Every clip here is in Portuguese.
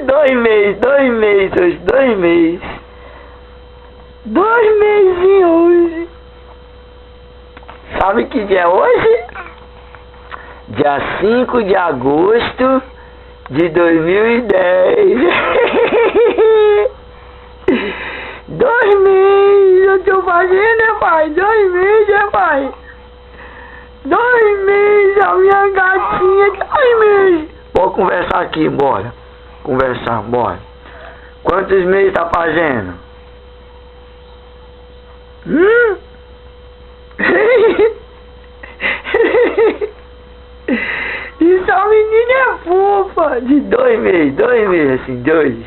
hoje, 2 meses. 2 meses hoje. Sabe que dia é hoje? Dia 5 de agosto de 2010. 2 meses eu tô fazendo, é pai? 2 meses, é pai? 2 meses, a minha gatinha, 2 meses. Vou conversar aqui, bora. Conversar, bora. Quantos meses tá fazendo? Isso, a menina é fofa. De 2 meses, assim, 2.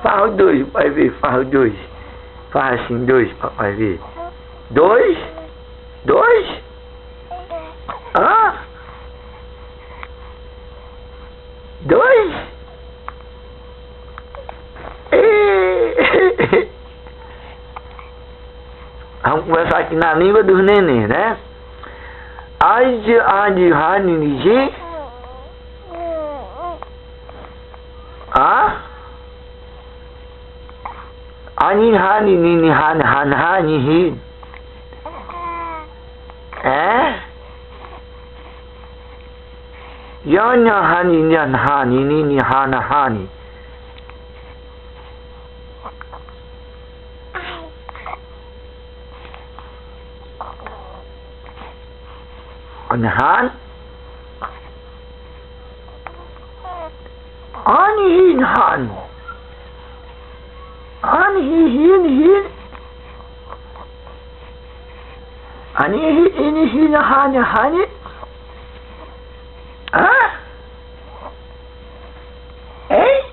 Faz o 2, papai ver, faz o 2. Faz assim, 2, papai ver. 2? 2? Hã? 2? Vamos conversar aqui na língua dos neném, né? Anhan? Anihinhan. Anihihin. Anihihin. Hã? Hein?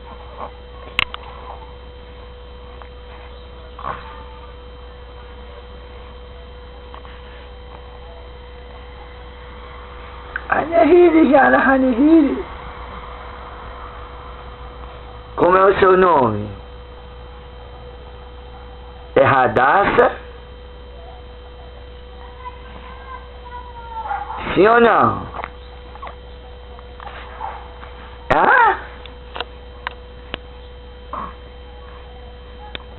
Como é o seu nome? É Radassa? Sim ou não?